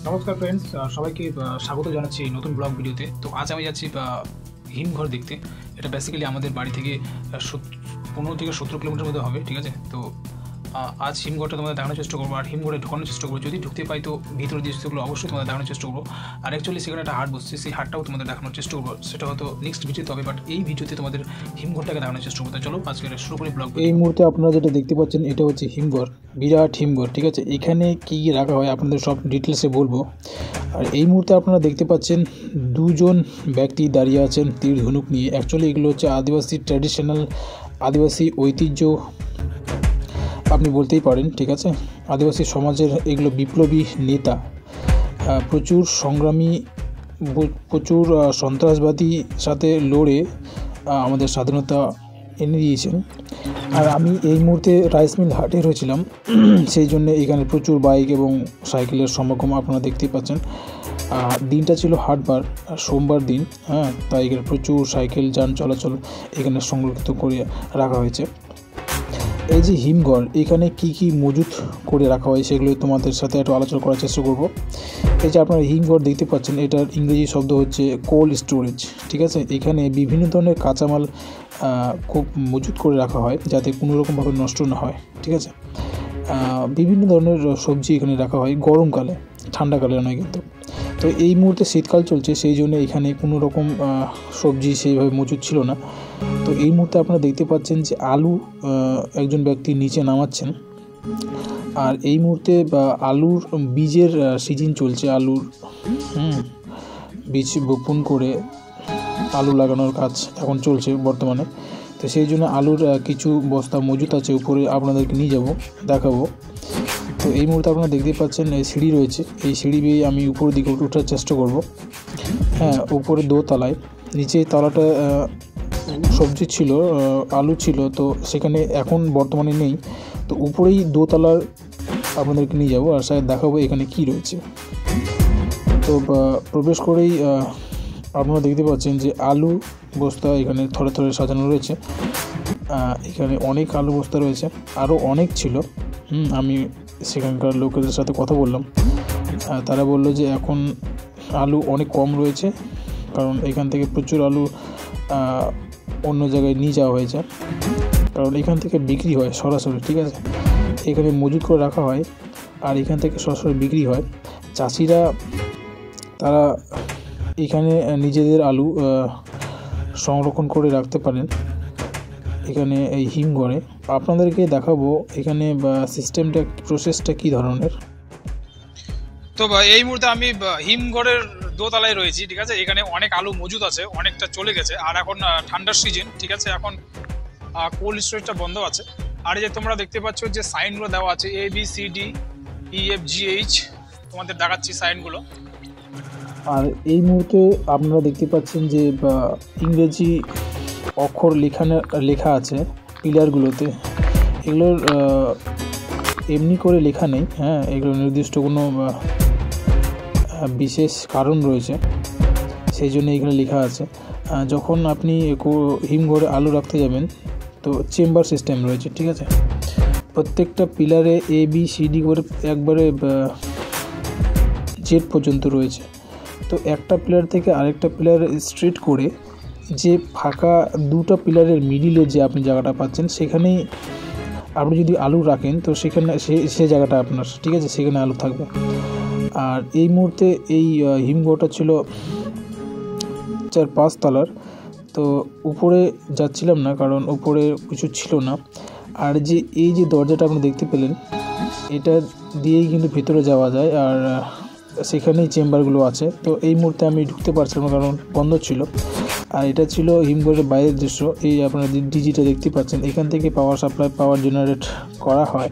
নমস্কার ফ্রেন্ডস, সবাইকে স্বাগত জানাচ্ছি নতুন ব্লগ ভিডিওতে। তো আজ আমি যাচ্ছি হিমঘর দেখতে। এটা বেসিক্যালি আমাদের বাড়ি থেকে 15 থেকে 17 কিলোমিটার মধ্যে হবে, ঠিক আছে। তো আজ হিমঘরটা তোমাদের দেখানোর চেষ্টা করবো, আর হিমঘরে ঢোকানোর চেষ্টা করবো। যদি ঢুকতে পাই তো ভিতরে যে সেগুলো অবশ্যই তোমাদের দেখানোর চেষ্টা করবো। আর অ্যাকচুয়ালি সেখানে একটা হাট বসছে, সেই হাটটাও তোমাদের দেখানোর চেষ্টা করবো। সেটা হয়তো নেক্সট ভিডিওতে হবে, বাট এই ভিডিওতে তোমাদের হিমঘরটাকে দেখানোর চেষ্টা করবো। চলো আজকে শুরু করি ব্লগ। এই মুহূর্তে আপনারা যেটা দেখতে পাচ্ছেন এটা হচ্ছে হিমঘর, বিরাট হিমঘর, ঠিক আছে। এখানে কী কী রাখা হয় আপনাদের সব ডিটেলসে বলবো। আর এই মুহূর্তে আপনারা দেখতে পাচ্ছেন দুজন ব্যক্তি দাঁড়িয়ে আছেন তীর ধনুক নিয়ে। অ্যাকচুয়ালি এগুলো হচ্ছে আদিবাসী ট্র্যাডিশনাল, আদিবাসী ঐতিহ্য আপনি বলতেই পারেন, ঠিক আছে। আদিবাসী সমাজের এগুলো বিপ্লবী নেতা, প্রচুর সংগ্রামী, প্রচুর সন্ত্রাসবাদী সাথে লড়ে আমাদের স্বাধীনতা এনে দিয়েছেন। আর আমি এই মুহূর্তে রাইস মিল হাটে রয়েছিলাম, সেই জন্য এখানে প্রচুর বাইক এবং সাইকেলের সমাগম আপনারা দেখতেই পাচ্ছেন। দিনটা ছিল হাটবার, সোমবার দিন, তাই এখানে প্রচুর সাইকেল যান চলাচল এখানে সংরক্ষিত করে রাখা হয়েছে। এই যে হিমঘর, এখানে কি কি মজুত করে রাখা হয় সেগুলো তোমাদের সাথে একটু আলোচনা করার চেষ্টা করব। এই যে আপনারা হিমঘর দেখতে পাচ্ছেন, এটার ইংরেজি শব্দ হচ্ছে কোল্ড স্টোরেজ, ঠিক আছে। এখানে বিভিন্ন ধরনের কাঁচামাল খুব মজুত করে রাখা হয় যাতে কোনো রকমভাবে নষ্ট না হয়, ঠিক আছে। বিভিন্ন ধরনের সবজি এখানে রাখা হয় গরমকালে, ঠান্ডাকালে নয় কিন্তু। তো এই মুহূর্তে শীতকাল চলছে, সেই জন্য এখানে কোনো রকম সবজি সেইভাবে মজুত ছিল না। তো এই মুহূর্তে আপনারা দেখতে পাচ্ছেন যে আলু একজন ব্যক্তি নিচে নামাচ্ছেন। আর এই মুহূর্তে আলুর বীজের সিজন চলছে, আলুর বীজ বপন করে আলু লাগানোর কাজ এখন চলছে বর্তমানে। তো সেই জন্য আলুর কিছু বস্তা মজুত আছে, উপরে আপনাদেরকে নিয়ে যাব, দেখাবো। তো এই মুহূর্তে আপনারা দেখতে পাচ্ছেন সিঁড়ি রয়েছে, এই সিঁড়ি বেয়ে আমি উপরের দিকে ওঠার চেষ্টা করব। উপরে দোতলায়, নিচে তলাটা সবজি ছিল, আলু ছিল, তো সেখানে এখন বর্তমানে নেই। তো উপরেই দোতলার আপনাদেরকে নিয়ে যাব আর শায়দ দেখাবো এখানে কি রয়েছে। তো প্রবেশ করেই আপনারা দেখতে পাচ্ছেন যে আলু বস্তা এখানে থরে থরে সাজানো রয়েছে। এখানে অনেক আলু বস্তা রয়েছে, আরও অনেক ছিল। আমি সেখানকার লোকেদের সাথে কথা বললাম, তারা বললো যে এখন আলু অনেক কম রয়েছে, কারণ এখান থেকে প্রচুর আলু অন্য জায়গায় নিয়ে যাওয়া হয়েছে, কারণ এখান থেকে বিক্রি হয় সরাসরি, ঠিক আছে। এখানে মজুত করে রাখা হয় আর এখান থেকে সরাসরি বিক্রি হয়। চাষিরা তারা এখানে নিজেদের আলু সংরক্ষণ করে রাখতে পারেন এখানে এই হিমঘরে। আপনাদেরকে দেখাবো এখানে সিস্টেমটা, প্রসেসটা কী ধরনের। তো এই মুহূর্তে আমি হিমঘরের দোতলায় রয়েছি, ঠিক আছে। এখানে অনেক আলু মজুদ আছে, অনেকটা চলে গেছে, আর এখন ঠান্ডার সিজন, ঠিক আছে। এখন কোল্ড স্টোরেজটা বন্ধ আছে। আর এই যে তোমরা দেখতে পাচ্ছ যে সাইনগুলো দেওয়া আছে, ABCDEFGH, তোমাদের দেখাচ্ছি সাইনগুলো। আর এই মুহূর্তে আপনারা দেখতে পাচ্ছেন যে ইংরেজি অক্ষর লেখা আছে পিলারগুলোতে। এগুলোর এমনি করে লেখা নেই, এগুলো নির্দিষ্ট কোনো বিশেষ কারণ রয়েছে, সেই জন্য এখানে লেখা আছে। যখন আপনি হিমঘরে আলু রাখতে যাবেন তো চেম্বার সিস্টেম রয়েছে, ঠিক আছে। প্রত্যেকটা পিলারে ABCD করে একবারে Z পর্যন্ত রয়েছে। তো একটা পিলার থেকে আরেকটা পিলার স্ট্রেট করে যে ফাঁকা দুটো পিলারের মিডিলে যে আপনি জায়গাটা পাচ্ছেন, সেখানেই আপনি যদি আলু রাখেন তো সেখানে সে জায়গাটা আপনার, ঠিক আছে, সেখানে আলু থাকবে। আর এই মুহূর্তে এই হিমঘরটা ছিল 4-5 তলার। তো উপরে যাচ্ছিলাম না, কারণ উপরে কিছু ছিল না। আর যে এই যে দরজাটা আপনি দেখতে পেলেন, এটা দিয়েই কিন্তু ভিতরে যাওয়া যায়, আর সেখানেই চেম্বারগুলো আছে। তো এই মুহূর্তে আমি ঢুকতে পারছিলাম না, কারণ বন্ধ ছিল। আর এটা ছিল হিমঘরের বাইরের দৃশ্য। এই আপনারা ডিজিটা দেখতে পাচ্ছেন, এখান থেকে পাওয়ার সাপ্লাই, পাওয়ার জেনারেট করা হয়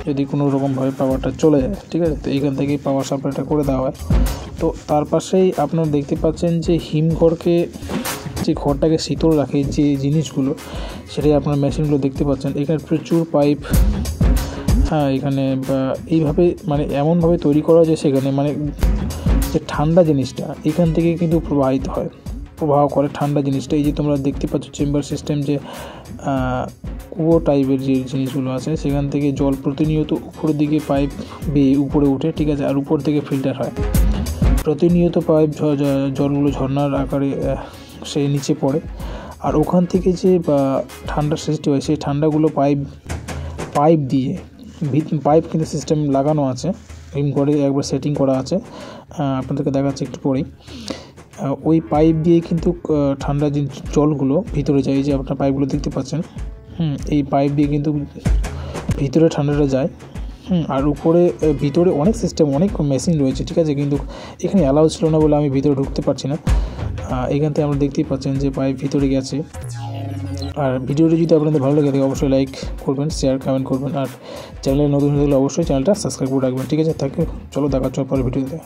যদি কোনো রকমভাবে পাওয়ারটা চলে যায়, ঠিক আছে। তো এইখান থেকেই পাওয়ার সাপ্লাইটা করে দেওয়া হয়। তো তার পাশেই আপনারা দেখতে পাচ্ছেন যে হিমঘরকে, যে ঘরটাকে শীতল রাখে যে জিনিসগুলো, সেটাই আপনার মেশিনগুলো দেখতে পাচ্ছেন। এখানে প্রচুর পাইপ, এখানে এইভাবে মানে এমনভাবে তৈরি করা যে সেখানে মানে যে ঠান্ডা জিনিসটা এখান থেকে কিন্তু প্রবাহিত হয়। প্রভাব করে ঠান্ডা জিনিসটা। এই যে তোমরা দেখতে পাচ্ছ চেম্বার সিস্টেম, যে কুয়ো টাইপের যে জিনিসগুলো আছে সেখান থেকে জল প্রতিনিয়ত উপরের দিকে পাইপ বেয়ে উপরে উঠে, ঠিক আছে, আর উপর থেকে ফিল্টার হয়। প্রতিনিয়ত পাইপ জলগুলো ঝর্ণার আকারে সে নিচে পড়ে, আর ওখান থেকে যে ঠান্ডার সৃষ্টি হয় সেই ঠান্ডাগুলো পাইপ দিয়ে পাইপ কিন্তু সিস্টেম লাগানো আছে হিমঘরে, একবার সেটিং করা আছে, আপনাদেরকে দেখাচ্ছে একটু পরেই। ওই পাইপ দিয়ে কিন্তু ঠান্ডা যে জলগুলো ভিতরে যায়, এই যে আপনার পাইপগুলো দেখতে পাচ্ছেন, এই পাইপ দিয়ে কিন্তু ভিতরে ঠান্ডাটা যায়। আর ভিতরে অনেক সিস্টেম, অনেক মেশিন রয়েছে, ঠিক আছে, কিন্তু এখানে অ্যালাউ ছিল না বলে আমি ভিতরে ঢুকতে পারছি না। এখান থেকে আমরা দেখতেই পাচ্ছেন যে পাইপ ভিতরে গেছে। আর ভিডিওটি যদি আপনাদের ভালো লাগে থাকে অবশ্যই লাইক করবেন, শেয়ার কমেন্ট করবেন, আর চ্যানেলে নতুন হয়ে থাকলে অবশ্যই চ্যানেলটা সাবস্ক্রাইব করে রাখবেন, ঠিক আছে। চলো দেখা হচ্ছে পরের ভিডিওতে।